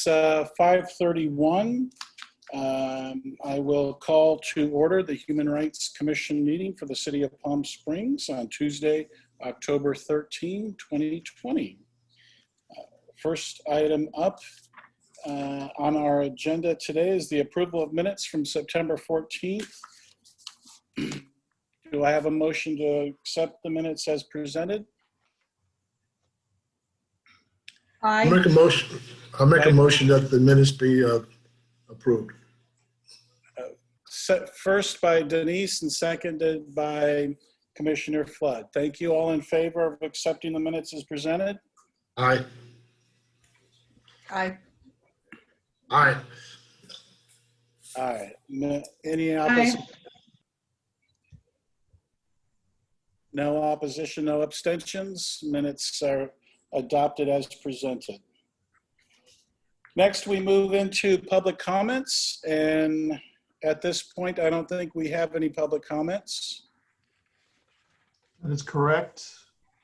5:31. I will call to order the Human Rights Commission meeting for the City of Palm Springs on Tuesday, October 13, 2020. First item up on our agenda today is the approval of minutes from September 14th. Do I have a motion to accept the minutes as presented? I'll make a motion. I'll make a motion that the minutes be approved. First by Denise and seconded by Commissioner Flood. Thank you. All in favor of accepting the minutes as presented? Aye. Aye. Aye. Aye. Any opposition? Aye. No opposition, no abstentions. Minutes are adopted as presented. Next, we move into public comments. And at this point, I don't think we have any public comments. That is correct.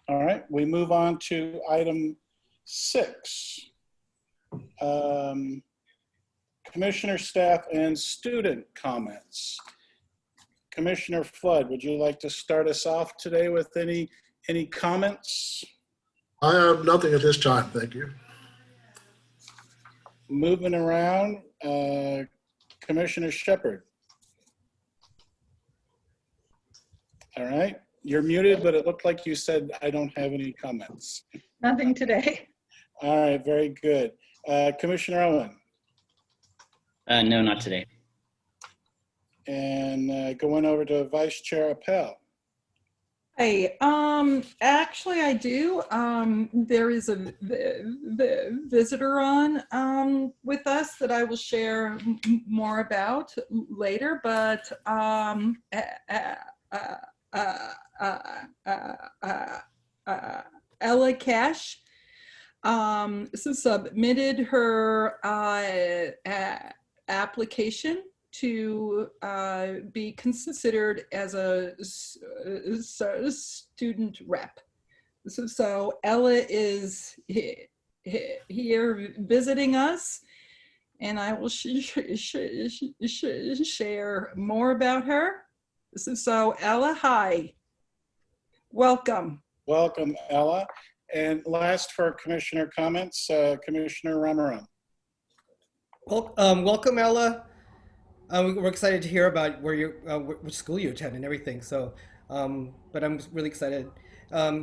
All right, we move on to item 6. Commissioner, staff, and student comments. Commissioner Flood, would you like to start us off today with any comments? I have nothing at this time, thank you. Moving around, Commissioner Shepard. All right, you're muted, but it looked like you said, I don't have any comments. Nothing today. All right, very good. Commissioner Owen. No, not today. And going over to Vice Chair Appel. Hey, actually I do. There is a visitor on with us that I will share more about later, but Ella Cash submitted her application to be considered as a student rep. So Ella is here visiting us, and I will share more about her. So Ella, hi. Welcome. Welcome, Ella. And last for commissioner comments, Commissioner Ramaran. Well, welcome, Ella. We're excited to hear about where you, which school you attend and everything. So, but I'm really excited.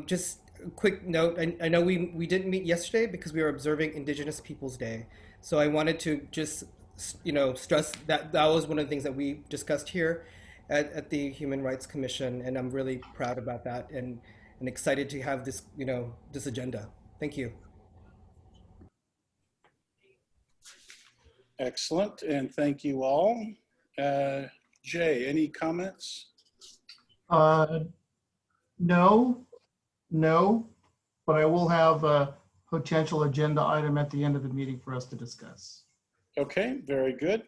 Just a quick note. I know we didn't meet yesterday because we were observing Indigenous Peoples Day. So I wanted to just, stress that that was one of the things that we discussed here at the Human Rights Commission, and I'm really proud about that and excited to have this, this agenda. Thank you. Excellent, and thank you all. Jay, any comments? No, but I will have a potential agenda item at the end of the meeting for us to discuss. Okay, very good.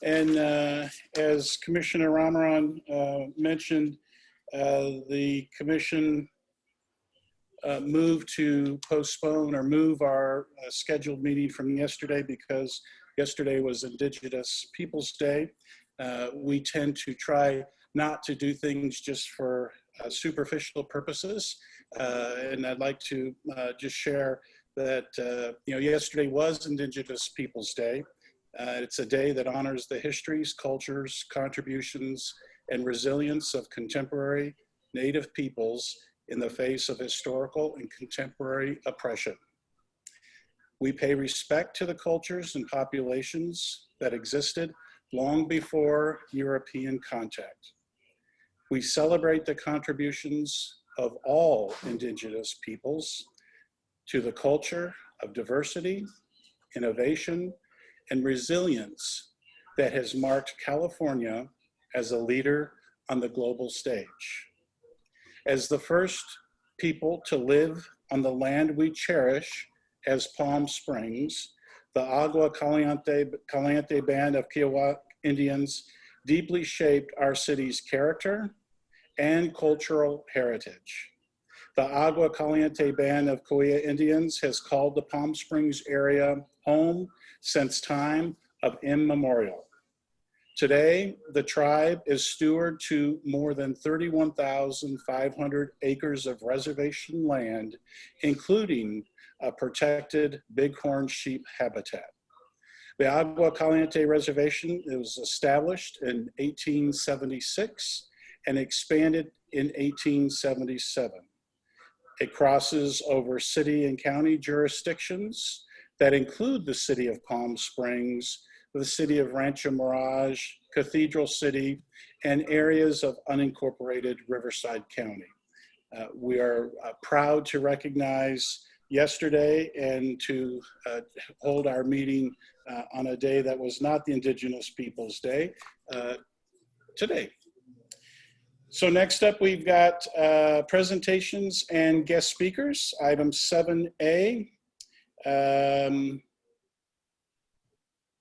And as Commissioner Ramaran mentioned, the commission moved to postpone or move our scheduled meeting from yesterday because yesterday was Indigenous Peoples Day. We tend to try not to do things just for superficial purposes. And I'd like to just share that, yesterday was Indigenous Peoples Day. It's a day that honors the histories, cultures, contributions, and resilience of contemporary Native peoples in the face of historical and contemporary oppression. We pay respect to the cultures and populations that existed long before European contact. We celebrate the contributions of all Indigenous peoples to the culture of diversity, innovation, and resilience that has marked California as a leader on the global stage. As the first people to live on the land we cherish as Palm Springs, the Agua Caliente Band of Kiowa Indians deeply shaped our city's character and cultural heritage. The Agua Caliente Band of Cahuilla Indians has called the Palm Springs area home since time of immemorial. Today, the tribe is steward to more than 31,500 acres of reservation land, including a protected bighorn sheep habitat. The Agua Caliente Reservation was established in 1876 and expanded in 1877. It crosses over city and county jurisdictions that include the city of Palm Springs, the city of Rancho Mirage, Cathedral City, and areas of unincorporated Riverside County. We are proud to recognize yesterday and to hold our meeting on a day that was not the Indigenous Peoples' Day, today. So next up, we've got presentations and guest speakers. Item 7A.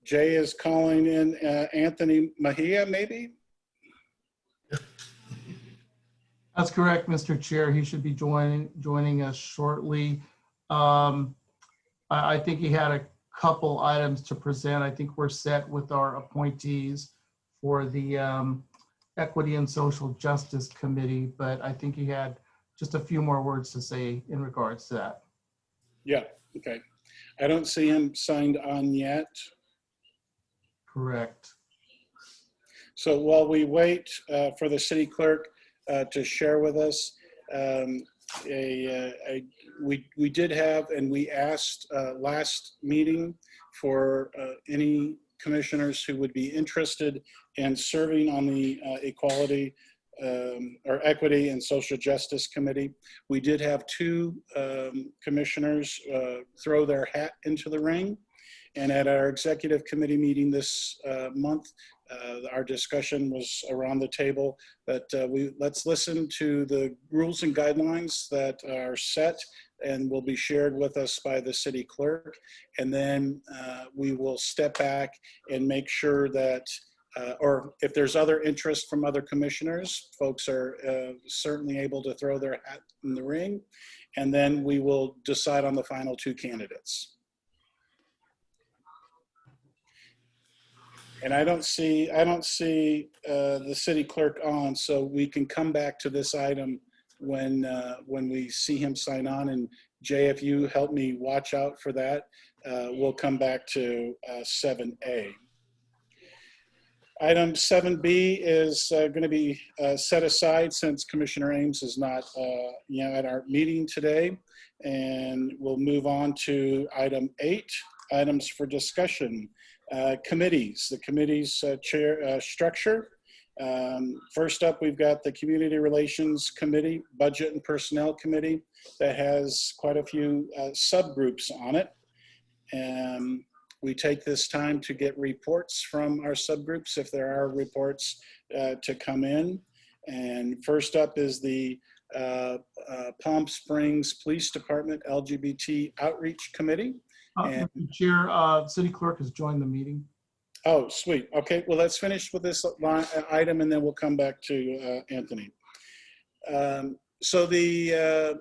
Jay is calling in Anthony Mejia, maybe? That's correct, Mr. Chair. He should be joining us shortly. I think he had a couple items to present. I think we're set with our appointees for the Equity and Social Justice Committee, but I think he had just a few more words to say in regards to that. Yeah, okay. I don't see him signed on yet. Correct. So while we wait for the city clerk to share with us, we did have, and we asked last meeting for any commissioners who would be interested in serving on the Equality or Equity and Social Justice Committee. We did have two commissioners throw their hat into the ring. And at our executive committee meeting this month, our discussion was around the table that let's listen to the rules and guidelines that are set and will be shared with us by the city clerk. And then we will step back and make sure that, or if there's other interest from other commissioners, folks are certainly able to throw their hat in the ring. And then we will decide on the final two candidates. And I don't see the city clerk on, so we can come back to this item when we see him sign on. And Jay, if you help me watch out for that, we'll come back to 7A. Item 7B is going to be set aside since Commissioner Ames is not at our meeting today. And we'll move on to item 8, items for discussion. Committees, the committee's chair structure. First up, we've got the Community Relations Committee, Budget and Personnel Committee that has quite a few subgroups on it. And we take this time to get reports from our subgroups if there are reports to come in. And first up is the Palm Springs Police Department LGBT Outreach Committee. Mr. Chair, City Clerk has joined the meeting. Oh, sweet. Okay, well, let's finish with this item and then we'll come back to Anthony. So the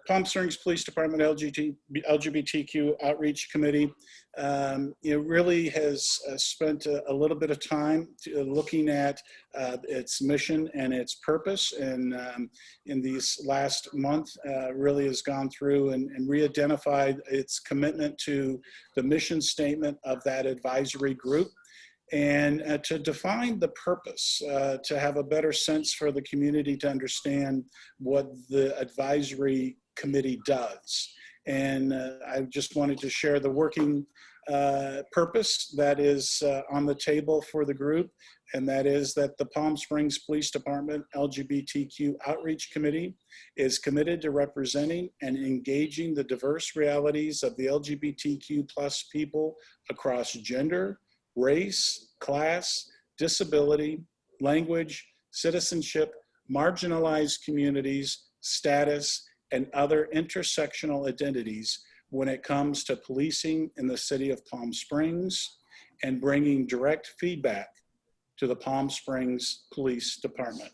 Palm Springs Police Department LGBTQ Outreach Committee really has spent a little bit of time looking at its mission and its purpose, and in these last month really has gone through and re-identified its commitment to the mission statement of that advisory group, and to define the purpose, to have a better sense for the community to understand what the advisory committee does. And I just wanted to share the working purpose that is on the table for the group, and that is that the Palm Springs Police Department LGBTQ Outreach Committee is committed to representing and engaging the diverse realities of the LGBTQ plus people across gender, race, class, disability, language, citizenship, marginalized communities, status, and other intersectional identities when it comes to policing in the city of Palm Springs and bringing direct feedback to the Palm Springs Police Department.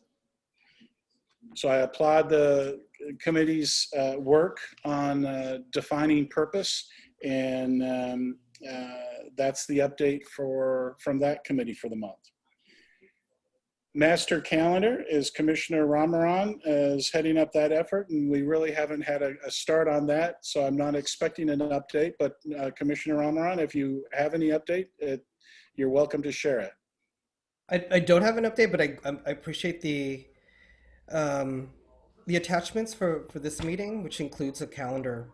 So I applaud the committee's work on defining purpose, and that's the update from that committee for the month. Master calendar is Commissioner Ramaran is heading up that effort, and we really haven't had a start on that, so I'm not expecting an update, but Commissioner Ramaran, if you have any update, you're welcome to share it. I don't have an update, but I appreciate the attachments for this meeting, which includes a calendar.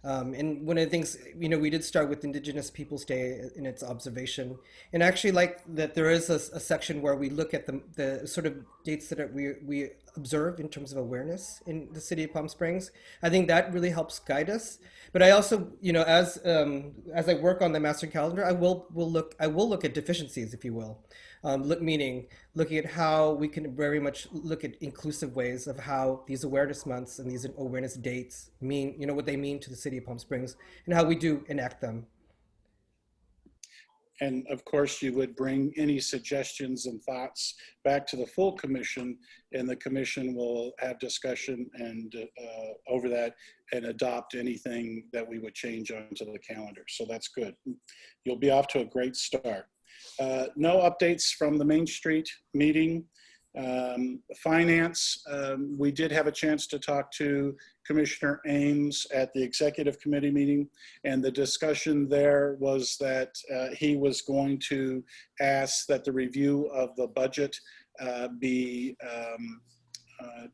And one of the things, we did start with Indigenous Peoples Day in its observation, and I actually like that there is a section where we look at the sort of dates that we observe in terms of awareness in the city of Palm Springs. I think that really helps guide us. But I also, as I work on the master calendar, I will look at deficiencies, if you will. Meaning looking at how we can very much look at inclusive ways of how these awareness months and these awareness dates mean, what they mean to the city of Palm Springs and how we do enact them. And of course, you would bring any suggestions and thoughts back to the full commission, and the commission will have discussion and over that and adopt anything that we would change onto the calendar. So that's good. You'll be off to a great start. No updates from the Main Street meeting. Finance, we did have a chance to talk to Commissioner Ames at the executive committee meeting, and the discussion there was that he was going to ask that the review of the budget be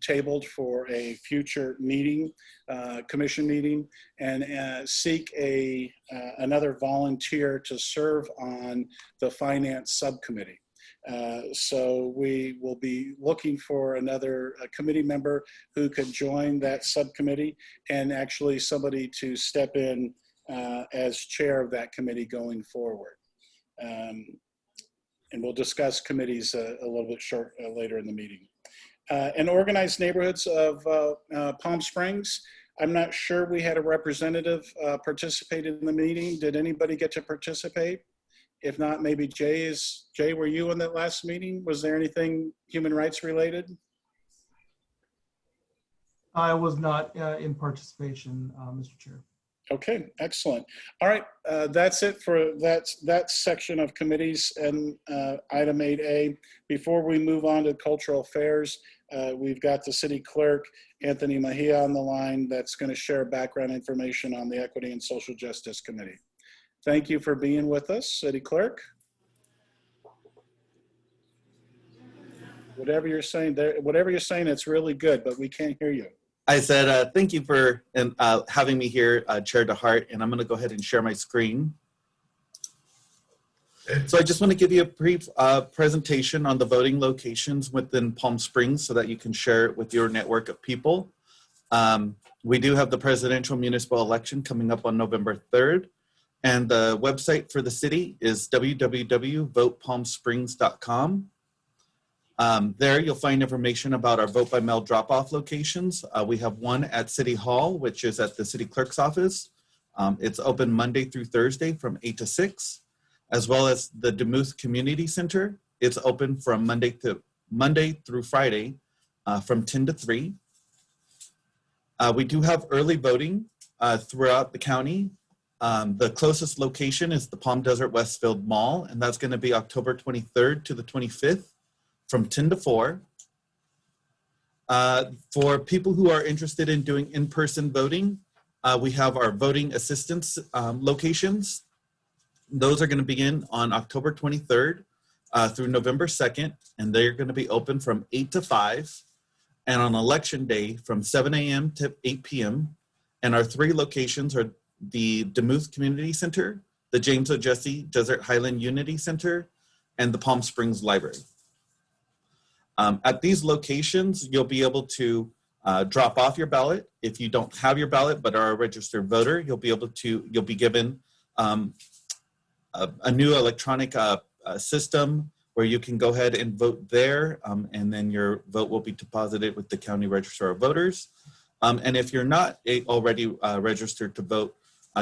tabled for a future meeting, commission meeting, and seek another volunteer to serve on the finance subcommittee. So we will be looking for another committee member who could join that subcommittee, and actually somebody to step in as chair of that committee going forward. And we'll discuss committees a little bit later in the meeting. And organized neighborhoods of Palm Springs. I'm not sure we had a representative participate in the meeting. Did anybody get to participate? If not, maybe Jay, were you in that last meeting? Was there anything human rights related? I was not in participation, Mr. Chair. Okay, excellent. All right, that's it for that section of committees and item 8A. Before we move on to cultural affairs, we've got the city clerk, Anthony Mejia, on the line that's going to share background information on the Equity and Social Justice Committee. Thank you for being with us, City Clerk. Whatever you're saying, it's really good, but we can't hear you. I said, thank you for having me here, Chair DeHart, and I'm going to go ahead and share my screen. So I just want to give you a brief presentation on the voting locations within Palm Springs so that you can share it with your network of people. We do have the presidential municipal election coming up on November 3rd. And the website for the city is www.votepalmsprings.com. There you'll find information about our vote by mail drop-off locations. We have one at City Hall, which is at the city clerk's office. It's open Monday through Thursday from 8 to 6, as well as the Demuth Community Center. It's open from Monday through Friday from 10 to 3. We do have early voting throughout the county. The closest location is the Palm Desert Westfield Mall, and that's going to be October 23rd to the 25th from 10 to 4. For people who are interested in doing in-person voting, we have our voting assistance locations. Those are going to begin on October 23rd through November 2nd, and they're going to be open from 8 to 5, and on election day from 7 a.m. to 8 p.m. And our 3 locations are the Demuth Community Center, the James O. Jesse Desert Highland Unity Center, and the Palm Springs Library. At these locations, you'll be able to drop off your ballot. If you don't have your ballot but are a registered voter, you'll be given a new electronic system where you can go ahead and vote there, and then your vote will be deposited with the County Register of Voters. And if you're not already registered to vote,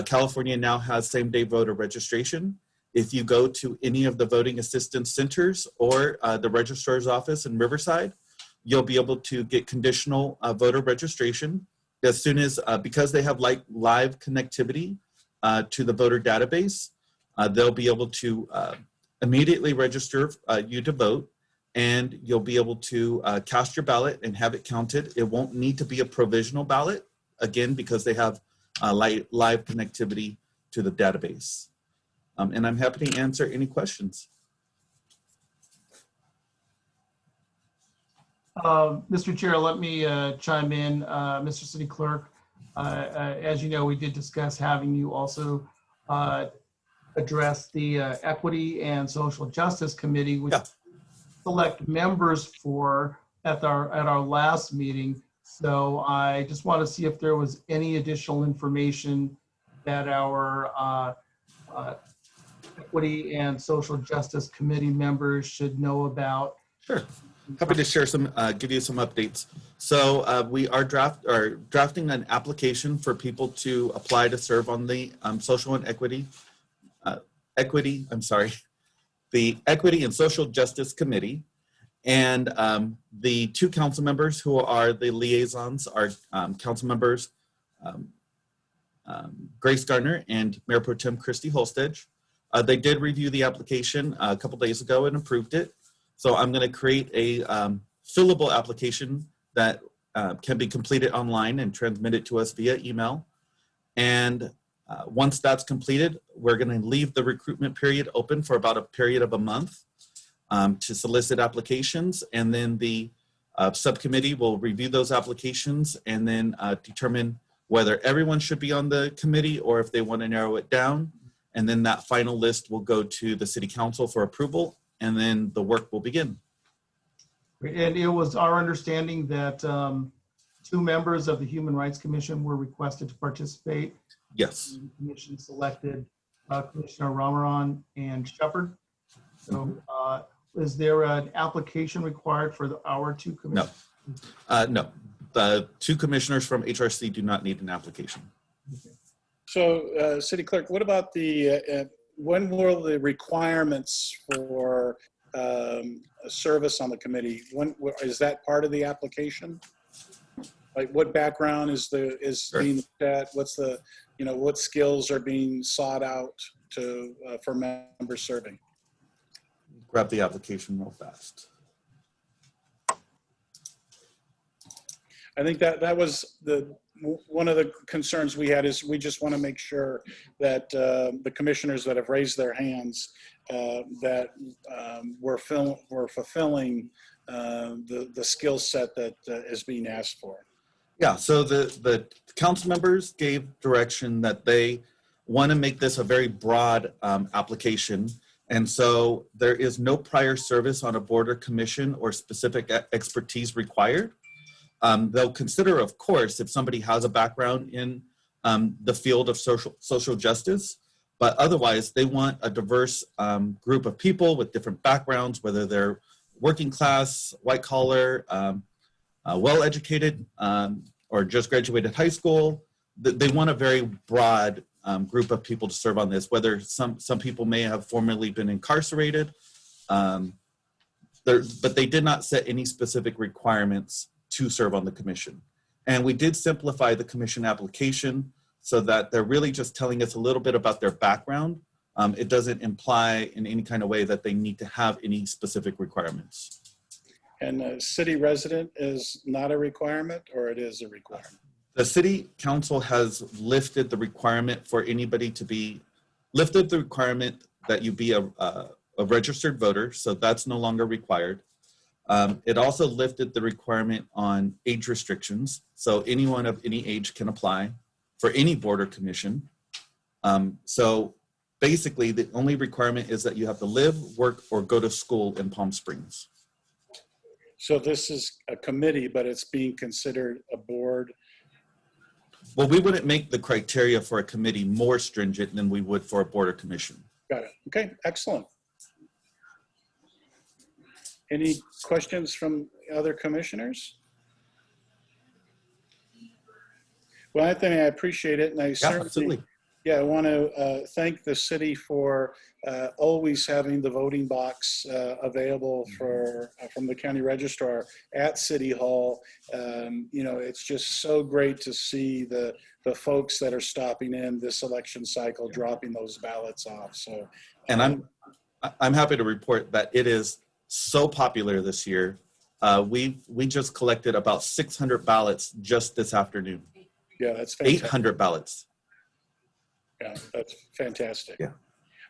California now has same-day voter registration. If you go to any of the voting assistance centers or the registrar's office in Riverside, you'll be able to get conditional voter registration as soon as, because they have like live connectivity to the voter database, they'll be able to immediately register you to vote, and you'll be able to cast your ballot and have it counted. It won't need to be a provisional ballot, again, because they have live connectivity to the database. And I'm happy to answer any questions. Mr. Chair, let me chime in, Mr. City Clerk. As you know, we did discuss having you also address the Equity and Social Justice Committee, which select members for at our last meeting. So I just want to see if there was any additional information that our Equity and Social Justice Committee members should know about. Sure. Happy to share some, give you some updates. So we are drafting an application for people to apply to serve on the Social and Equity, the Equity and Social Justice Committee. And the two council members who are the liaisons are council members Grace Gardner and Mayor Pro Tem Christy Holstedge. They did review the application a couple days ago and approved it. So I'm going to create a fillable application that can be completed online and transmitted to us via email. And once that's completed, we're going to leave the recruitment period open for about a period of a month to solicit applications. And then the subcommittee will review those applications and then determine whether everyone should be on the committee or if they want to narrow it down. And then that final list will go to the city council for approval, and then the work will begin. And it was our understanding that 2 members of the Human Rights Commission were requested to participate. Yes. The commission selected Commissioner Ramaran and Shepard. So is there an application required for our 2 commissioners? No. No. The 2 commissioners from HRC do not need an application. Okay. So, City Clerk, what about the, when will the requirements for a service on the committee, when is that part of the application? Like what background is Sure. being looked at? What's the, what skills are being sought out to for members serving? Grab the application real fast. I think that was one of the concerns we had, is we just want to make sure that the commissioners that have raised their hands that we're fulfilling the skill set that is being asked for. Yeah, so the council members gave direction that they want to make this a very broad application. And so there is no prior service on a board or commission or specific expertise required. They'll consider, of course, if somebody has a background in the field of social justice, but otherwise they want a diverse group of people with different backgrounds, whether they're working class, white collar, well-educated, or just graduated high school. They want a very broad group of people to serve on this, whether some people may have formerly been incarcerated, but they did not set any specific requirements to serve on the commission. And we did simplify the commission application so that they're really just telling us a little bit about their background. It doesn't imply in any kind of way that they need to have any specific requirements. And a city resident is not a requirement, or it is a requirement? The city council has lifted the requirement for anybody to be, lifted the requirement that you be a registered voter, so that's no longer required. It also lifted the requirement on age restrictions. So anyone of any age can apply for any board or commission. So basically the only requirement is that you have to live, work, or go to school in Palm Springs. So this is a committee, but it's being considered a board? Well, we wouldn't make the criteria for a committee more stringent than we would for a board or commission. Got it. Okay, excellent. Any questions from other commissioners? Well, Anthony, I appreciate it, and I certainly Yeah, I want to thank the city for always having the voting box available for from the county registrar at City Hall. You know, it's just so great to see the folks that are stopping in this election cycle, dropping those ballots off. So, And I'm happy to report that it is so popular this year. We just collected about 600 ballots just this afternoon. yeah, that's fantastic. 800 ballots. Yeah, that's fantastic. Yeah.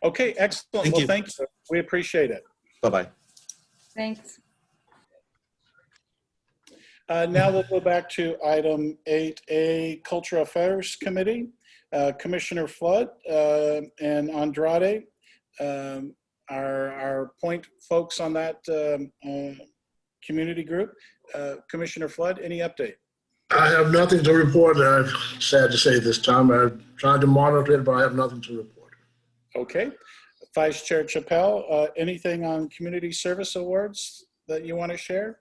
Okay, excellent. Thank Well, you. thank you. We appreciate it. Bye-bye. Thanks. Now we'll go back to item 8A, Cultural Affairs Committee. Commissioner Flood and Andrade are point folks on that community group. Commissioner Flood, any update? I have nothing to report. I'm sad to say this time. I've tried to monitor it, but I have nothing to report. Okay. Vice Chair Chappelle, anything on community service awards that you want to share?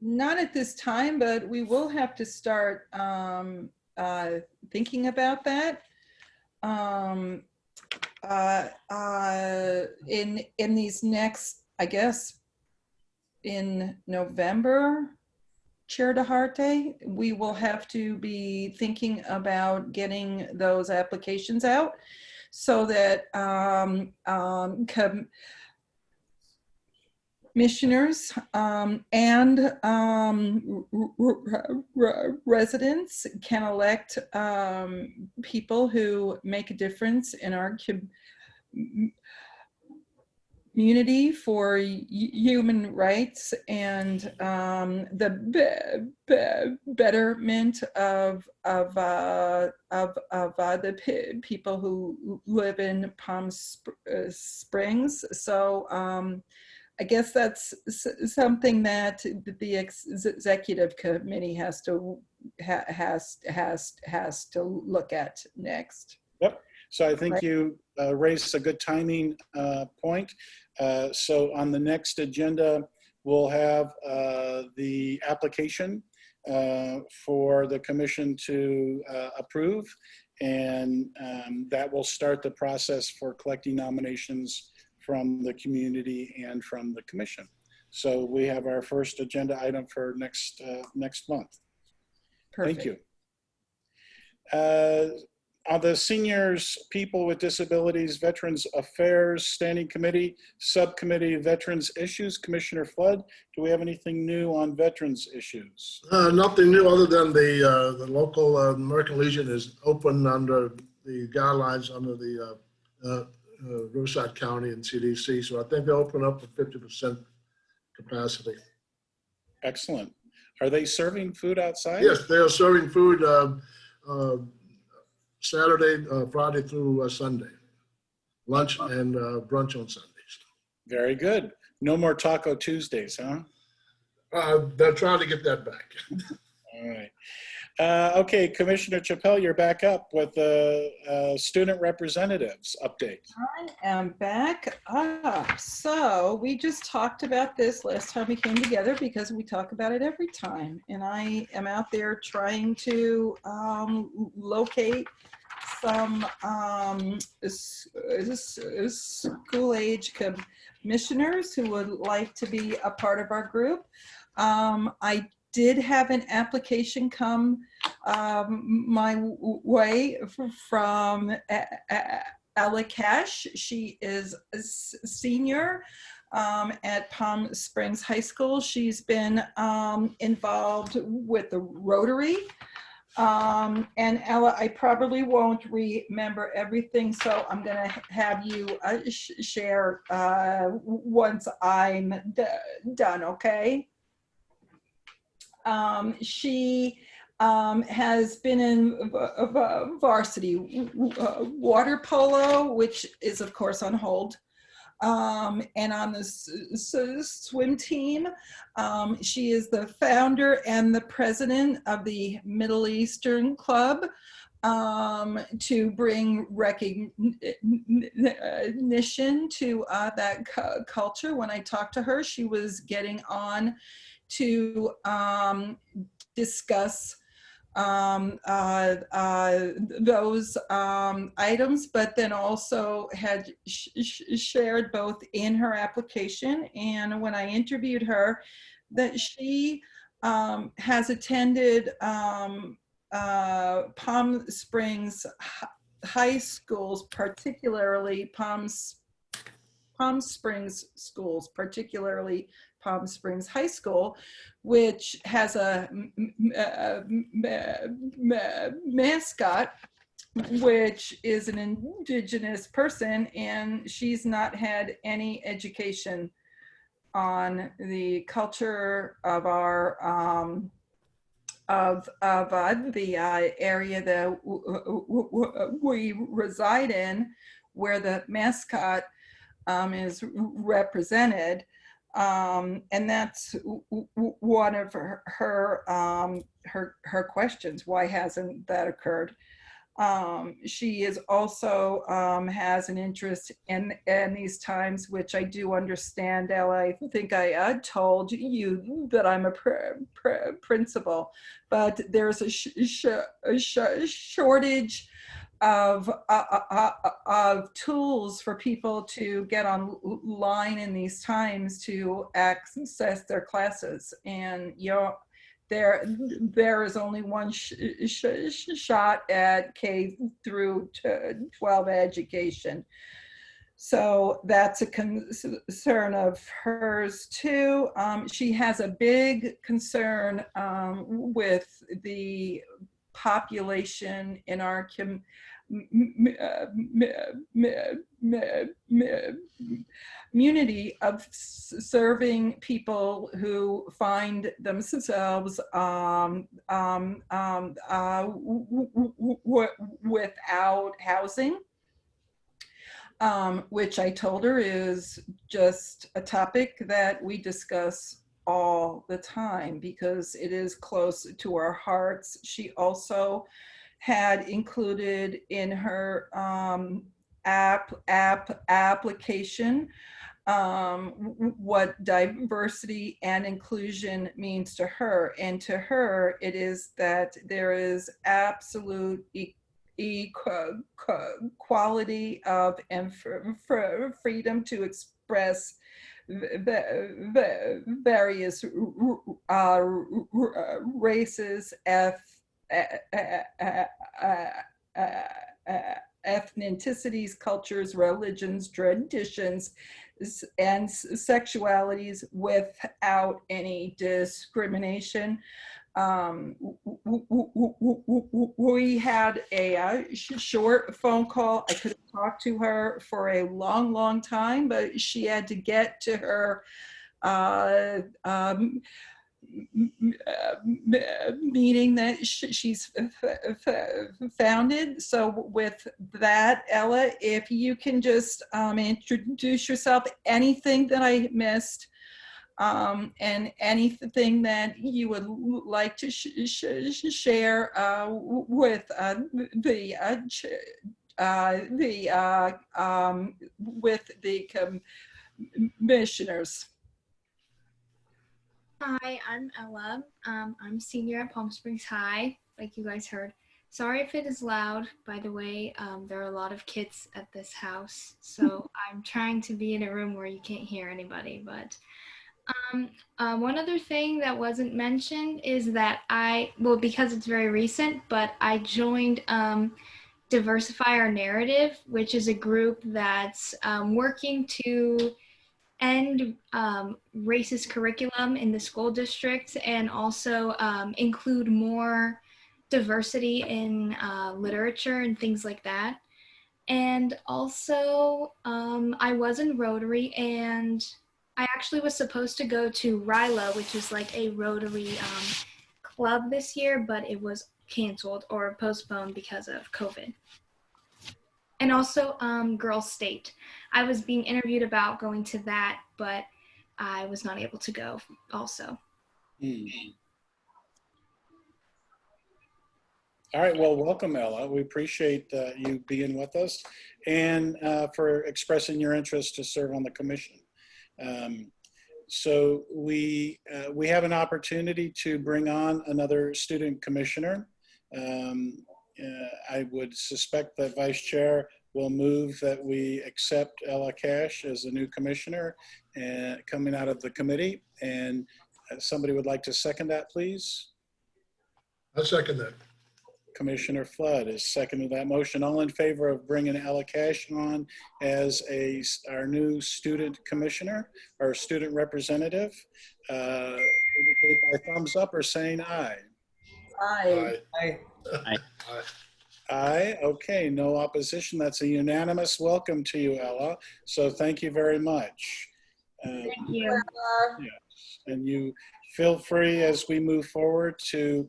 Not at this time, but we will have to start thinking about that. In these next, I guess, in November, Chair DeHarte, we will have to be thinking about getting those applications out so that commissioners and residents can elect people who make a difference in our community for human rights and the betterment of the people who live in Palm Springs. So I guess that's something that the executive committee has to look at next. Yep. So I think Right. you raised a good timing point. So on the next agenda, we'll have the application for the commission to approve, and that will start the process for collecting nominations from the community and from the commission. So we have our first agenda item for next month. Perfect. Thank you. On the Seniors, People with Disabilities, Veterans Affairs Standing Committee, Subcommittee Veterans Issues, Commissioner Flood, do we have anything new on veterans issues? Nothing new other than the local American Legion is open under the guidelines under the Riverside County and CDC. So I think they'll open up to 50% capacity. Excellent. Are they serving food outside? Yes, they are serving food Saturday, Friday through Sunday. Lunch and brunch on Sundays. Very good. No more Taco Tuesdays, huh? They're trying to get that back. All right. Okay, Commissioner Chappelle, you're back up with the student representatives update. I am back up. So we just talked about this last time we came together because we talk about it every time. And I am out there trying to locate some school-age commissioners who would like to be a part of our group. I did have an application come my way from Ella Cash. She is a senior at Palm Springs High School. She's been involved with the Rotary. And Ella, I probably won't remember everything, so I'm going to have you share once I'm done, okay? She has been in varsity water polo, which is of course on hold, and on the swim team. She is the founder and the president of the Middle Eastern Club, to bring recognition to that culture. When I talked to her, she was getting on to discuss those items, but then also had shared both in her application and when I interviewed her that she has attended Palm Springs high schools, particularly Palm Springs schools, particularly Palm Springs High School, which has a mascot, which is an indigenous person, and she's not had any education on the culture of our the area that we reside in, where the mascot is represented. And that's one of her questions. Why hasn't that occurred? She is also has an interest in these times, which I do understand. Ella, I think I told you that I'm a principal, but there's a shortage of tools for people to get online in these times to access their classes. And there is only one shot at K through 12 education. So that's a concern of hers too. She has a big concern with the population in our community of serving people who find themselves without housing, which I told her is just a topic that we discuss all the time because it is close to our hearts. She also had included in her application what diversity and inclusion means to her. And to her, it is that there is absolute equality of and freedom to express various races, ethnicities, cultures, religions, traditions, and sexualities without any discrimination. We had a short phone call. I could have talked to her for a long time, but she had to get to her meeting that she's founded. So with that, Ella, if you can just introduce yourself, anything that I missed, and anything that you would like to share with with the commissioners. Hi, I'm Ella. I'm senior at Palm Springs High, like you guys heard. Sorry if it is loud, by the way. There are a lot of kids at this house, so I'm trying to be in a room where you can't hear anybody. But one other thing that wasn't mentioned is that because it's very recent, but I joined Diversify Our Narrative, which is a group that's working to end racist curriculum in the school district and also include more diversity in literature and things like that. And also I was in Rotary, and I actually was supposed to go to RILA, which is like a Rotary club this year, but it was canceled or postponed because of COVID. And also Girls State. I was being interviewed about going to that, but I was not able to go also. All right, well, welcome, Ella. We appreciate you being with us and for expressing your interest to serve on the commission. So we have an opportunity to bring on another student commissioner. I would suspect that Vice Chair will move that we accept Ella Cash as the new commissioner coming out of the committee. And somebody would like to second that, please? I second that. Commissioner Flood is seconding that motion. All in favor of bringing Ella Cash on as our new student commissioner or student representative, indicate by thumbs up or saying aye. Aye. Aye. Aye. Aye. Okay, no opposition. That's a unanimous welcome to you, Ella. So thank you very much. Thank you. And you feel free as we move forward to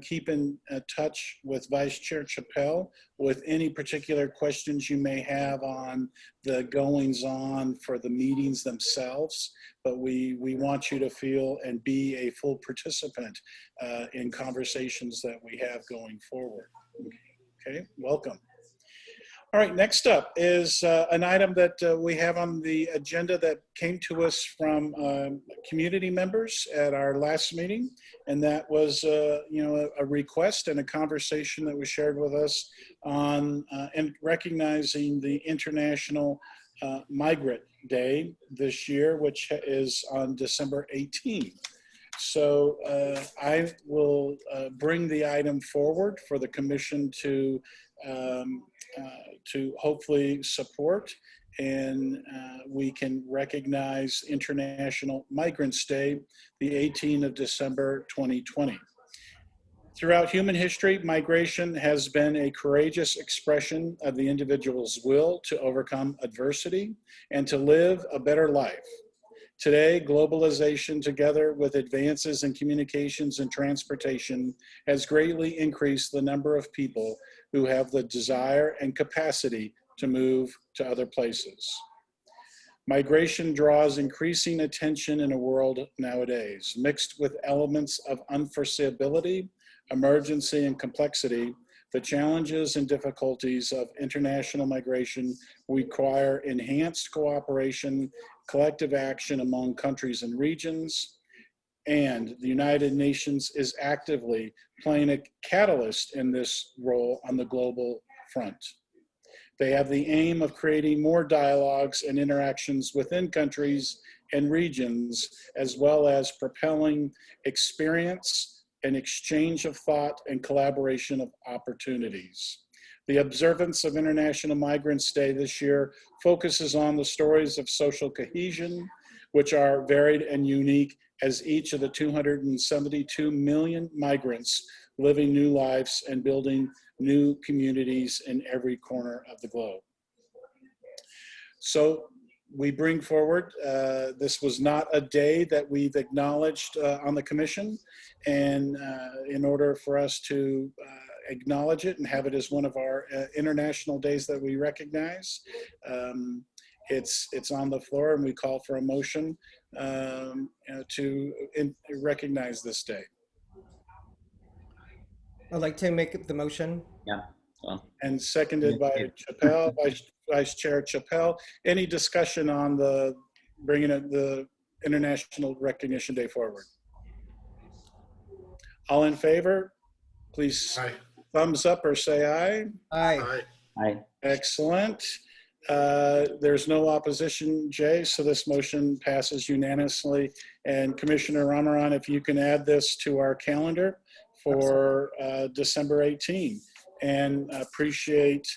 keep in touch with Vice Chair Chappell with any particular questions you may have on the goings on for the meetings themselves. But we want you to feel and be a full participant in conversations that we have going forward. Okay, welcome. All right, next up is an item that we have on the agenda that came to us from community members at our last meeting, and that was a request and a conversation that was shared with us on and recognizing the International Migrant Day this year, which is on December 18th. So I will bring the item forward for the commission to hopefully support, and we can recognize International Migrants Day, the 18th of December 2020. Throughout human history, migration has been a courageous expression of the individual's will to overcome adversity and to live a better life. Today, globalization, together with advances in communications and transportation, has greatly increased the number of people who have the desire and capacity to move to other places. Migration draws increasing attention in a world nowadays, mixed with elements of unforeseeability, emergency, and complexity. The challenges and difficulties of international migration require enhanced cooperation, collective action among countries and regions, and the United Nations is actively playing a catalyst in this role on the global front. They have the aim of creating more dialogues and interactions within countries and regions, as well as propelling experience and exchange of thought and collaboration of opportunities. The observance of International Migrants Day this year focuses on the stories of social cohesion, which are varied and unique as each of the 272 million migrants living new lives and building new communities in every corner of the globe. So we bring forward, this was not a day that we've acknowledged on the commission, and in order for us to acknowledge it and have it as one of our international days that we recognize, it's on the floor, and we call for a motion to recognize this day. I'd like to make the motion. Yeah. Well, And seconded by Chappell, Vice Chair Chappell. Any discussion on the bringing the International Recognition Day forward? All in favor, please Aye. thumbs up or say aye. Aye. Aye. I Excellent. There's no opposition, Jay, so this motion passes unanimously. And Commissioner Ramaran, if you can add this to our calendar for December 18. And appreciate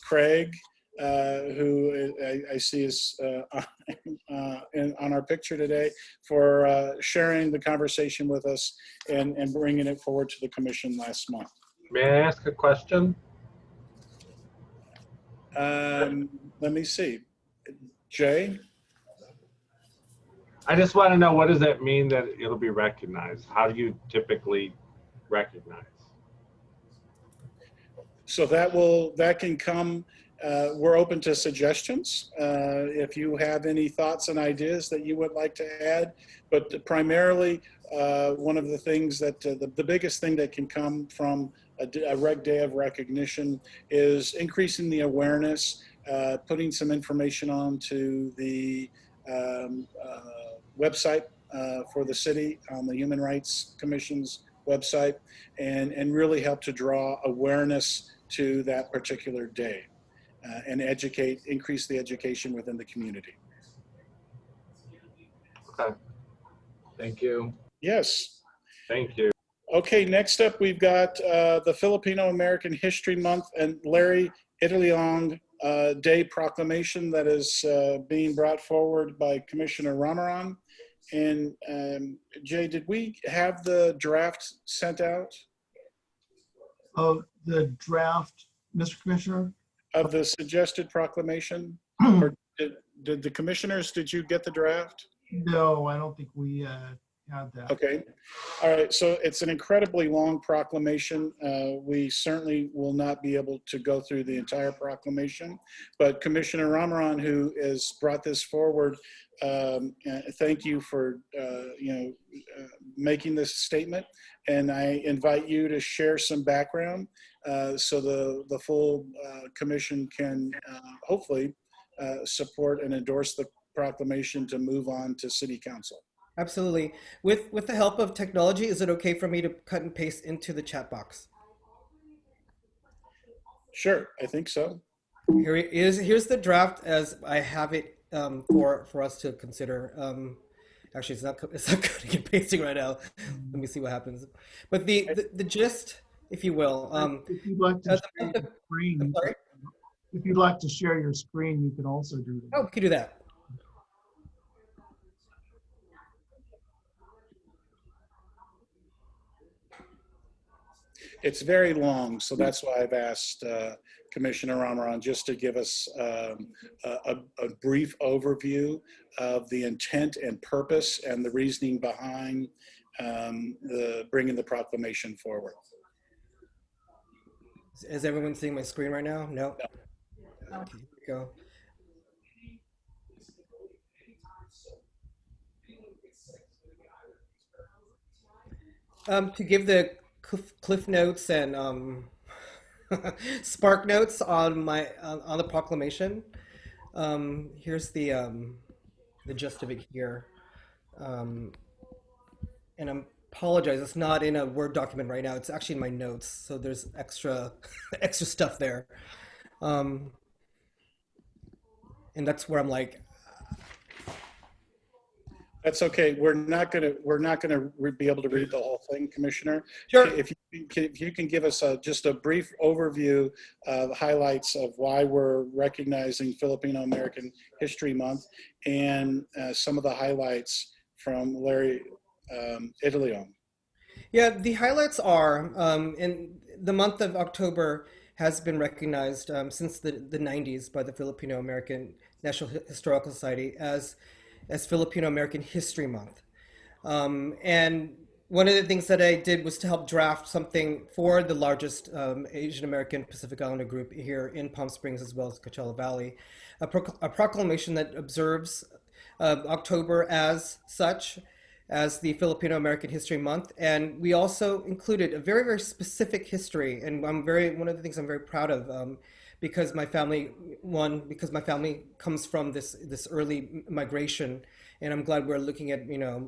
Craig, who I see is on our picture today, for sharing the conversation with us and bringing it forward to the commission last month. May I ask a question? Let me see. Jay? I just want to know, what does that mean that it'll be recognized? How do you typically recognize? So that can come, we're open to suggestions. If you have any thoughts and ideas that you would like to add, but primarily one of the things that, the biggest thing that can come from a Reg Day of recognition is increasing the awareness, putting some information onto the website for the city on the Human Rights Commission's website and really help to draw awareness to that particular day and increase the education within the community. Okay. Thank you. Yes. Thank you. Okay, next up we've got the Filipino American History Month and Larry Italiong Day proclamation that is being brought forward by Commissioner Ramaran. And Jay, did we have the draft sent out Oh, the draft, Mr. Commissioner? of the suggested proclamation? Or did the commissioners, did you get the draft? No, I don't think we had that. Okay. All right. So it's an incredibly long proclamation. We certainly will not be able to go through the entire proclamation, but Commissioner Ramaran, who has brought this forward, thank you for making this statement. And I invite you to share some background so the full commission can hopefully support and endorse the proclamation to move on to City Council. Absolutely. With the help of technology, is it okay for me to cut and paste into the chat box? Sure, I think so. Here's the draft as I have it for us to consider. Actually, it's not cutting and pasting right now. Let me see what happens. But the gist, if you will, if you'd like to share your screen, sorry? if you'd like to share your screen, you can also do that. Oh, we can do that. It's very long, so that's why I've asked Commissioner Ramaran just to give us a brief overview of the intent and purpose and the reasoning behind bringing the proclamation forward. Is everyone seeing my screen right now? No? Okay, here we go. To give the cliff notes and spark notes on on the proclamation, here's the gist of it here. And I apologize, it's not in a Word document right now. It's actually in my notes, so there's extra extra stuff there. And that's where I'm like, That's okay. We're not gonna be able to read the whole thing, Commissioner. sure. If you can give us just a brief overview of highlights of why we're recognizing Filipino American History Month and some of the highlights from Larry Italiong. Yeah, the highlights are in the month of October has been recognized since the 90s by the Filipino American National Historical Society as Filipino American History Month. And one of the things that I did was to help draft something for the largest Asian American Pacific Islander group here in Palm Springs as well as Coachella Valley, a proclamation that observes October as such, as the Filipino American History Month. And we also included a very, very specific history. And one of the things I'm very proud of, because my family comes from this early migration, and I'm glad we're looking at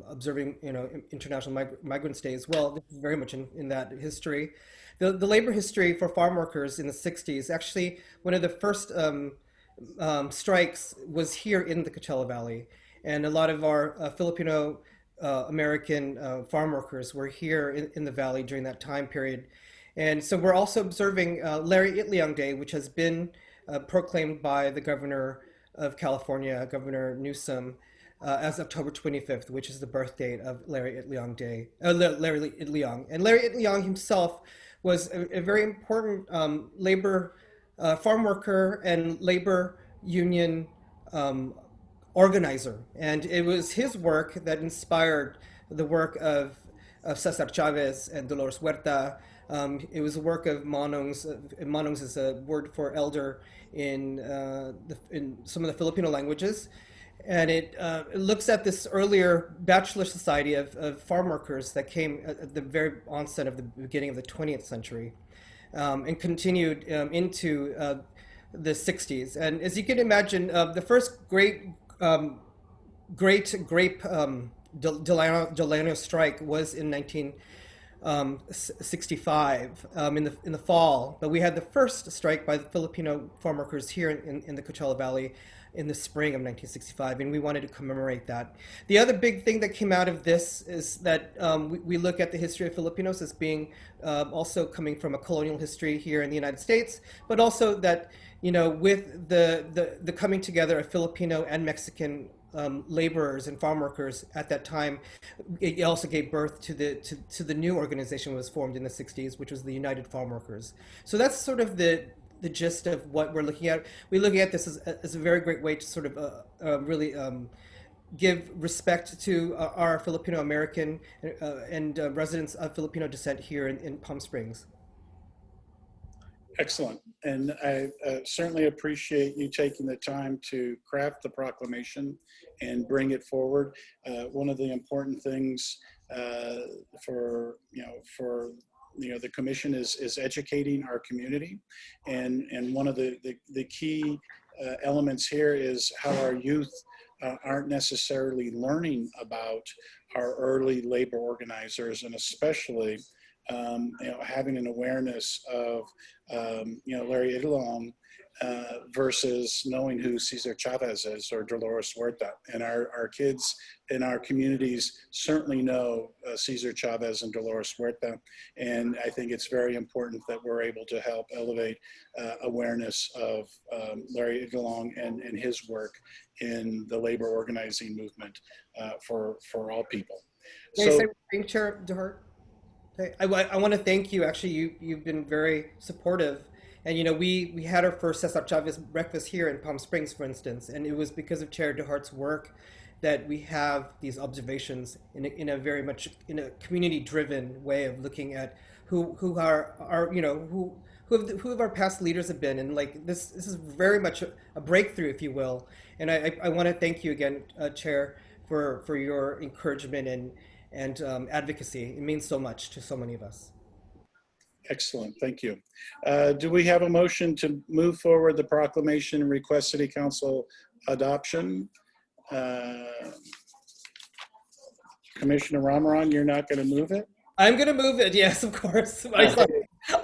observing International Migrants Day as well. This is very much in that history. The labor history for farm workers in the 60s, actually one of the first strikes was here in the Coachella Valley, and a lot of our Filipino American farm workers were here in the valley during that time period. And so we're also observing Larry Italiong Day, which has been proclaimed by the governor of California, Governor Newsom, as October 25th, which is the birth date of Larry Italiong Day, Larry Italiong. And Larry Italiong himself was a very important labor farm worker and labor union organizer. And it was his work that inspired the work of Cesar Chavez and Dolores Huerta. It was a work of Manongs. Manongs is a word for elder in some of the Filipino languages. And it looks at this earlier bachelor society of farm workers that came at the very onset of the beginning of the 20th century and continued into the 60s. And as you can imagine, the first great grape Delano strike was in 65 in the fall, but we had the first strike by the Filipino farm workers here in the Coachella Valley in the spring of 1965, and we wanted to commemorate that. The other big thing that came out of this is that we look at the history of Filipinos as being also coming from a colonial history here in the United States, but also that, you know, with the coming together of Filipino and Mexican laborers and farm workers at that time, it also gave birth to the new organization that was formed in the 60s, which was the United Farm Workers. So that's sort of the gist of what we're looking at. We're looking at this as a very great way to sort of really give respect to our Filipino American and residents of Filipino descent here in Palm Springs. Excellent. And I certainly appreciate you taking the time to craft the proclamation and bring it forward. One of the important things for the commission is educating our community. And one of the key elements here is how our youth aren't necessarily learning about our early labor organizers, and especially having an awareness of, Larry Idlong versus knowing who Cesar Chavez is or Dolores Huerta. And our kids in our communities certainly know Cesar Chavez and Dolores Huerta. And I think it's very important that we're able to help elevate awareness of Larry Idlong and his work in the labor organizing movement for all people. May I say one thing, Chair DeHart? I want to thank you. Actually, you've been very supportive. And, you know, we had our first Cesar Chavez breakfast here in Palm Springs, for instance, and it was because of Chair DeHart's work that we have these observations in a very much in a community-driven way of looking at who of our past leaders have been, and like this is very much a breakthrough, if you will. And I want to thank you again, Chair, for your encouragement and advocacy. It means so much to so many of us. Excellent, thank you. Do we have a motion to move forward the proclamation and request City Council adoption? Commissioner Ramaran, you're not going to move it? I'm going to move it, yes, of course.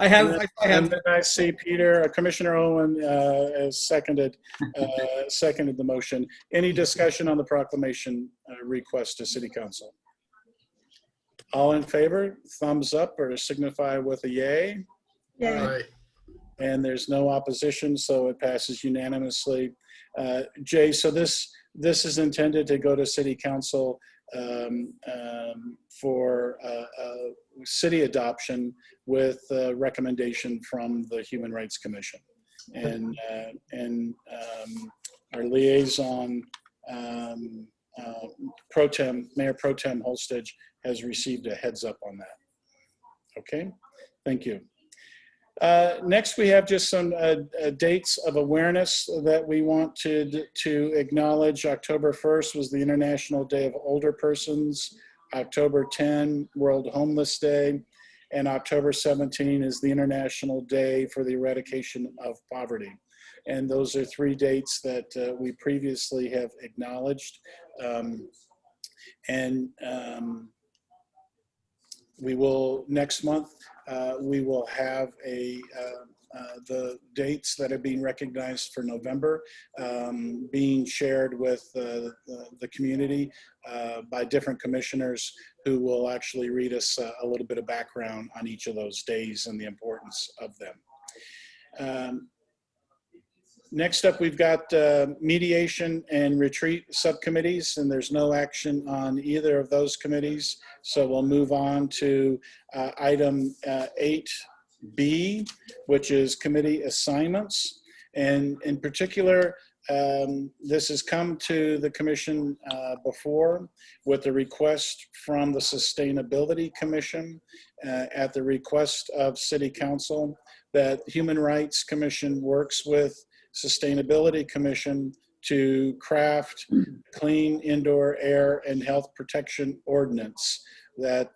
I see Peter, Commissioner Owen has seconded the motion. Any discussion on the proclamation request to City Council? All in favor, thumbs up or signify with a yay. Yay. Aye. And there's no opposition, so it passes unanimously. Jay, so this is intended to go to City Council for city adoption with recommendation from the Human Rights Commission. And our liaison, Mayor Pro Tem Holstage, has received a heads up on that. Okay, thank you. Next, we have just some dates of awareness that we want to acknowledge. October 1st was the International Day of Older Persons. October 10, World Homeless Day. And October 17 is the International Day for the Eradication of Poverty. And those are three dates that we previously have acknowledged. We will, next month, we will have the dates that are being recognized for November being shared with the community by different commissioners who will actually read us a little bit of background on each of those days and the importance of them. Next up, we've got mediation and retreat subcommittees, and there's no action on either of those committees. So we'll move on to item 8B, which is committee assignments. And in particular, this has come to the commission before with a request from the Sustainability Commission at the request of City Council that Human Rights Commission works with Sustainability Commission to craft clean indoor air and health protection ordinance that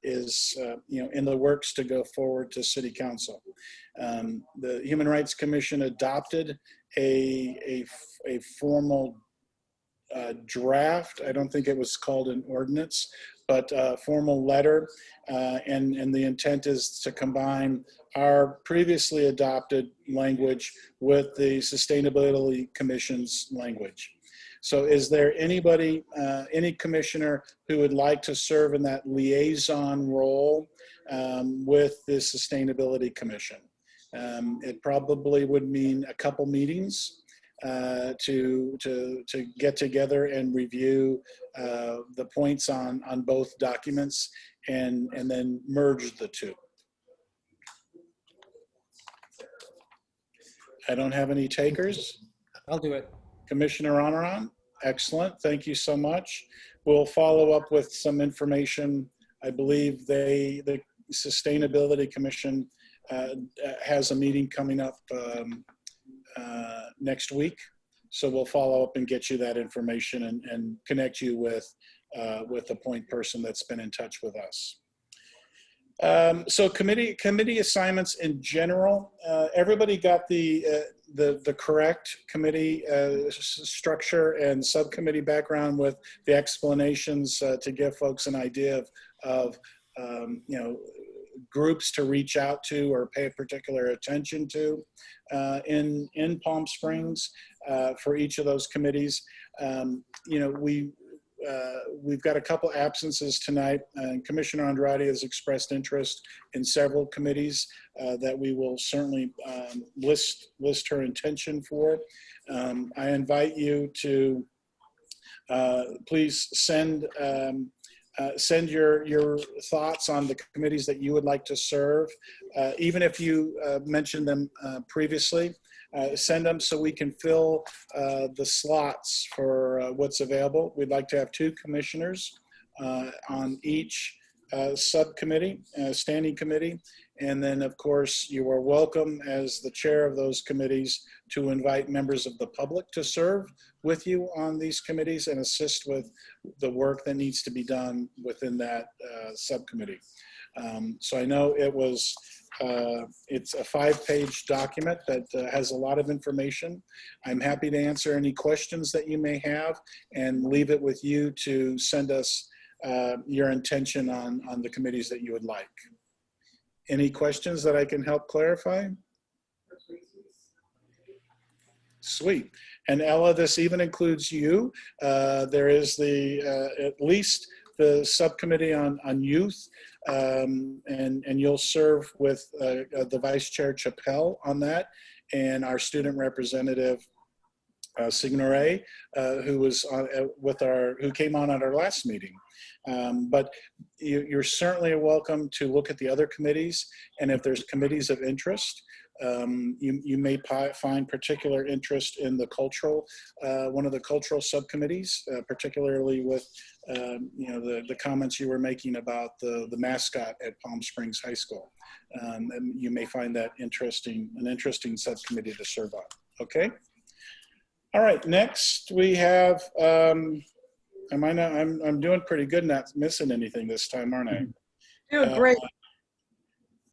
is in the works to go forward to City Council. The Human Rights Commission adopted a formal draft. I don't think it was called an ordinance, but a formal letter. And the intent is to combine our previously adopted language with the Sustainability Commission's language. So is there anybody, any commissioner who would like to serve in that liaison role with the Sustainability Commission? It probably would mean a couple meetings to get together and review the points on both documents and then merge the two. I don't have any takers. I'll do it. Commissioner Honoran, excellent. Thank you so much. We'll follow up with some information. I believe the Sustainability Commission has a meeting coming up next week. So we'll follow up and get you that information and connect you with the point person that's been in touch with us. So committee assignments in general, everybody got the correct committee structure and subcommittee background with the explanations to give folks an idea of you know, groups to reach out to or pay particular attention to in Palm Springs for each of those committees. You know, we've got a couple absences tonight, and Commissioner Andrade has expressed interest in several committees that we will certainly list her intention for. I invite you to please send your thoughts on the committees that you would like to serve, even if you mentioned them previously. Send them so we can fill the slots for what's available. We'd like to have 2 commissioners on each subcommittee, standing committee. And then, of course, you are welcome as the chair of those committees to invite members of the public to serve with you on these committees and assist with the work that needs to be done within that subcommittee. So I know it was, it's a 5-page document that has a lot of information. I'm happy to answer any questions that you may have and leave it with you to send us your intention on the committees that you would like. Any questions that I can help clarify? Sweet. And Ella, this even includes you. There is at least the subcommittee on youth, and you'll serve with the Vice Chair Chappelle on that, and our student representative Signore, who was on, who came on at our last meeting. But you're certainly welcome to look at the other committees, and if there's committees of interest, you may find particular interest in the cultural, one of the cultural subcommittees, particularly with you know, the comments you were making about the mascot at Palm Springs High School. And you may find that an interesting subcommittee to serve on. Okay. All right. Next we have. I'm doing pretty good, not missing anything this time, aren't I? Doing great.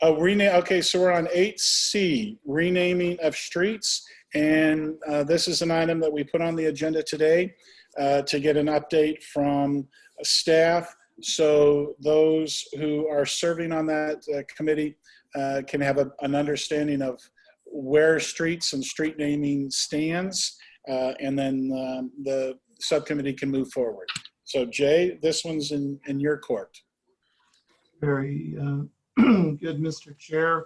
Okay, so we're on 8C, renaming of streets. And this is an item that we put on the agenda today to get an update from staff. So those who are serving on that committee can have an understanding of where streets and street naming stands. And then the subcommittee can move forward. So Jay, this one's in your court. Very good, Mr. Chair.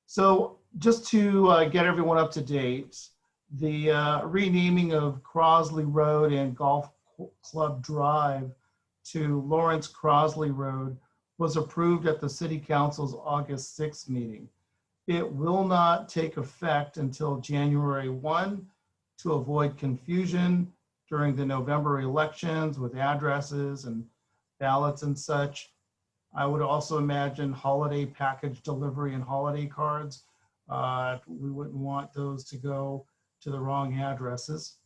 So just to get everyone up to date, the renaming of Crosley Road and Golf Club Drive to Lawrence Crosley Road was approved at the City Council's August 6th meeting. It will not take effect until January 1 to avoid confusion during the November elections with addresses and ballots and such. I would also imagine holiday package delivery and holiday cards. We wouldn't want those to go to the wrong addresses.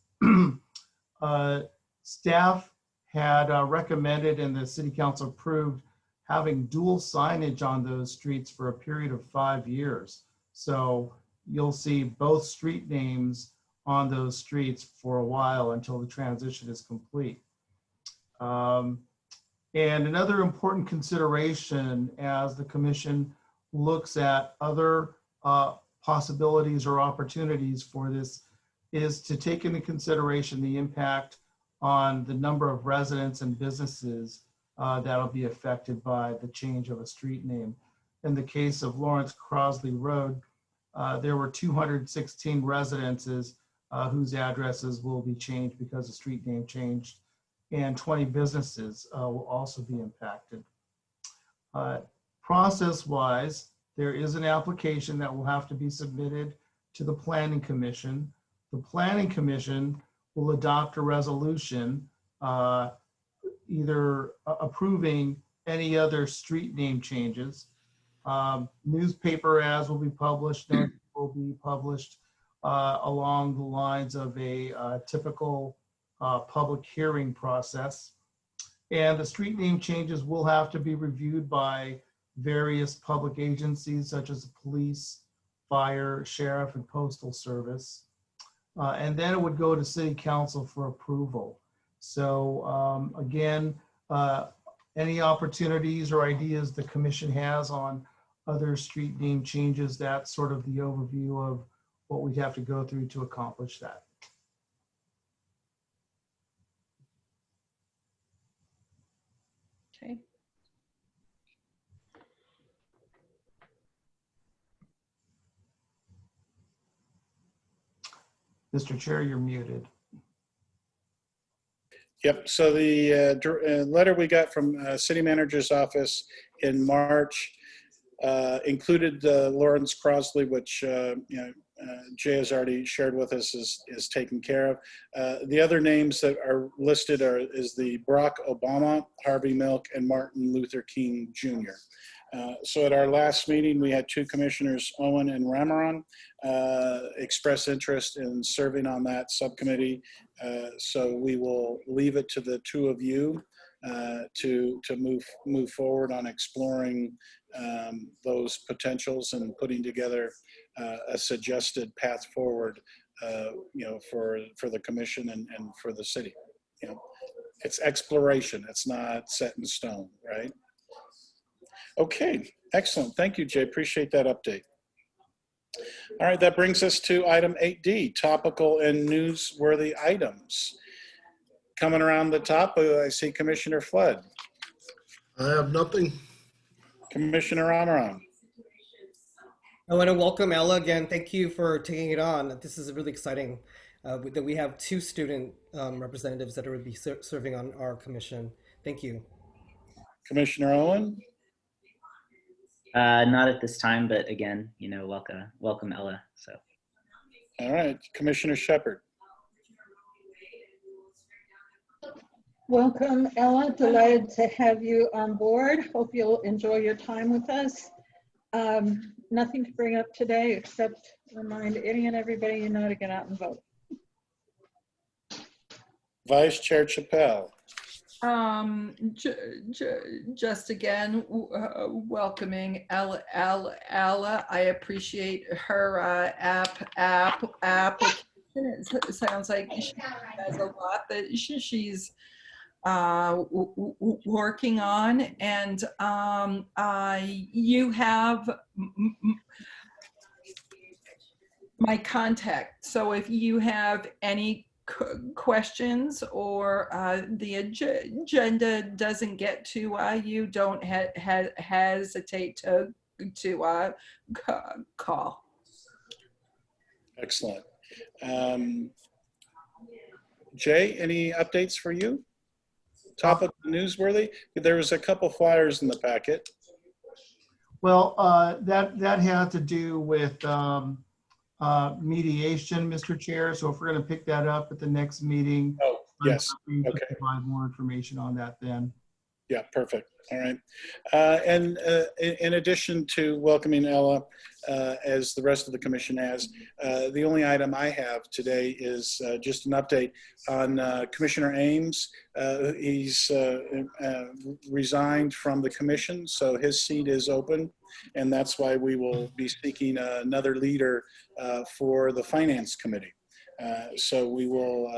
Staff had recommended and the City Council approved having dual signage on those streets for a period of 5 years. So you'll see both street names on those streets for a while until the transition is complete. And another important consideration as the commission looks at other possibilities or opportunities for this is to take into consideration the impact on the number of residents and businesses that'll be affected by the change of a street name. In the case of Lawrence Crosley Road, there were 216 residences whose addresses will be changed because the street name changed, and 20 businesses will also be impacted. Process-wise, there is an application that will have to be submitted to the Planning Commission. The Planning Commission will adopt a resolution either approving any other street name changes. Newspaper ads will be published, notices will be published along the lines of a typical public hearing process. And the street name changes will have to be reviewed by various public agencies such as the police, fire, sheriff, and postal service. And then it would go to city council for approval. So again, any opportunities or ideas the commission has on other street name changes, that's sort of the overview of what we'd have to go through to accomplish that. Okay. Mr. Chair, you're muted. Yep, so the letter we got from City Manager's office in March included Lawrence Crosley, which Jay has already shared with us is taken care of. The other names that are listed is the Barack Obama, Harvey Milk, and Martin Luther King Jr. So at our last meeting, we had two commissioners, Owen and Ramaran, express interest in serving on that subcommittee. So we will leave it to the two of you to move forward on exploring those potentials and putting together a suggested path forward, for the commission and for the city. It's exploration. It's not set in stone, right? Okay, excellent. Thank you, Jay. Appreciate that update. All right, that brings us to item 8D, topical and newsworthy items. Coming around the top, I see Commissioner Flood. I have nothing. Commissioner Amaran. I want to welcome Ella again. Thank you for taking it on. This is really exciting that we have two student representatives that are going to be serving on our commission. Thank you. Commissioner Owen. Not at this time, but again, welcome Ella. So. All right, Commissioner Shepard. Welcome, Ella. Delighted to have you on board. Hope you'll enjoy your time with us. Nothing to bring up today except remind any and everybody you know to get out and vote. Vice Chair Chappelle. Just again, welcoming Ella. I appreciate her application. It sounds like she has a lot that she's working on, and you have my contact. So if you have any questions or the agenda doesn't get to you, don't hesitate to call. Excellent. Jay, any updates for you? Topic newsworthy? There was a couple flyers in the packet. Well, that had to do with mediation, Mr. Chair. So if we're going to pick that up at the next meeting, Oh, yes. Okay. Okay. Provide more information on that then. Yeah, perfect. All right. And in addition to welcoming Ella, as the rest of the commission has, the only item I have today is just an update on Commissioner Ames. He's resigned from the commission, so his seat is open, and that's why we will be seeking another leader for the Finance Committee. So we will,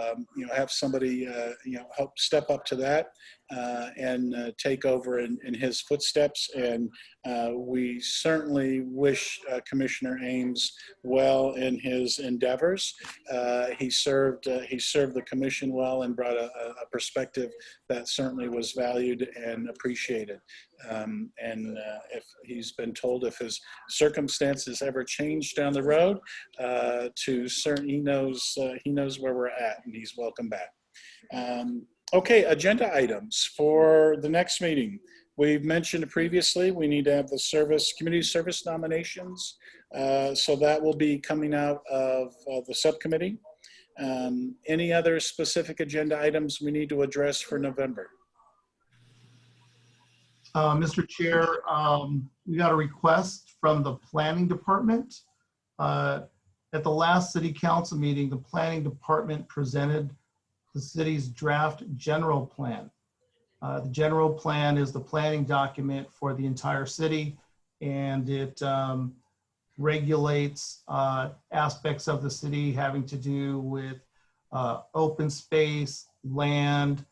have somebody, help step up to that and take over in his footsteps. And we certainly wish Commissioner Ames well in his endeavors. He served the commission well and brought a perspective that certainly was valued and appreciated. If he's been told if his circumstances ever change down the road, he knows where we're at, and he's welcome back. Okay, agenda items for the next meeting. We've mentioned previously we need to have the community service nominations, so that will be coming out of the subcommittee. Any other specific agenda items we need to address for November? Mr. Chair, we got a request from the planning department. At the last city council meeting, the planning department presented the city's draft general plan. The general plan is the planning document for the entire city, and it regulates aspects of the city having to do with open space, land,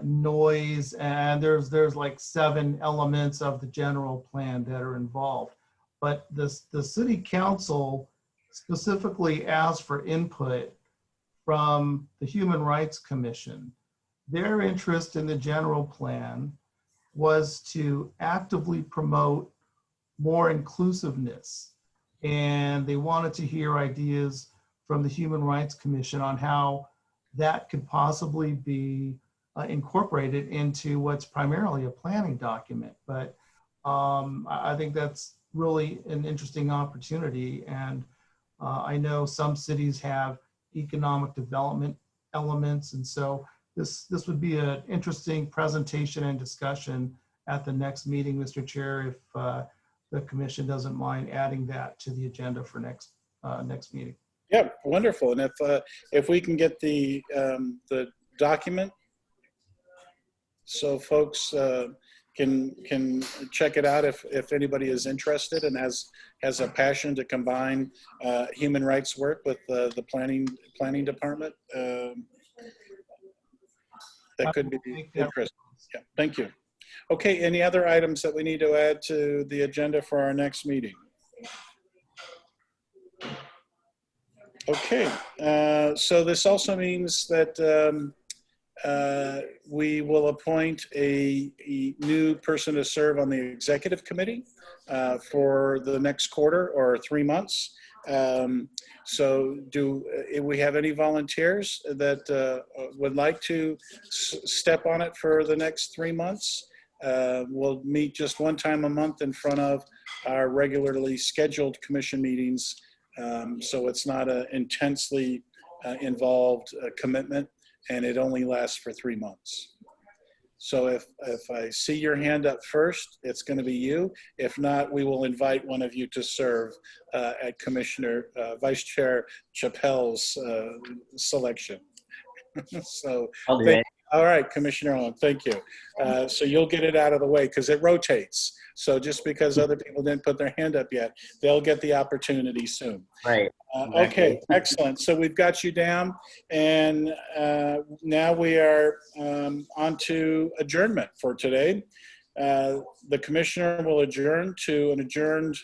noise, and there's like 7 elements of the general plan that are involved. But the city council specifically asked for input from the Human Rights Commission. Their interest in the general plan was to actively promote more inclusiveness, and they wanted to hear ideas from the Human Rights Commission on how that could possibly be incorporated into what's primarily a planning document. But I think that's really an interesting opportunity. And I know some cities have economic development elements. And so this would be an interesting presentation and discussion at the next meeting, Mr. Chair, if the commission doesn't mind adding that to the agenda for next meeting. Yeah, wonderful. And if we can get the document so folks can check it out if anybody is interested and has a passion to combine human rights work with the planning department, that could be interesting. Yeah, thank you. Okay, any other items that we need to add to the agenda for our next meeting? Okay, so this also means that we will appoint a new person to serve on the executive committee for the next quarter or 3 months. So do we have any volunteers that would like to step on it for the next 3 months? We'll meet just one time a month in front of our regularly scheduled commission meetings. So it's not an intensely involved commitment, and it only lasts for 3 months. So if I see your hand up first, it's going to be you. If not, we will invite one of you to serve at Commissioner Vice Chair Chappelle's selection. So I'll do it. all right, Commissioner Owen, thank you. So you'll get it out of the way because it rotates. So just because other people didn't put their hand up yet, they'll get the opportunity soon. Right. Okay, excellent. So we've got you down, and now we are on to adjournment for today. The commissioner will adjourn to an adjourned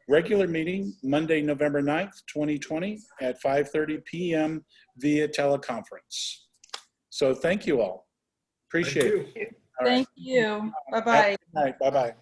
regular meeting Monday, November 9th, 2020 at 5:30 p.m. via teleconference. So thank you all. Appreciate it. All right. Thank you. Bye-bye. Good night. Bye-bye.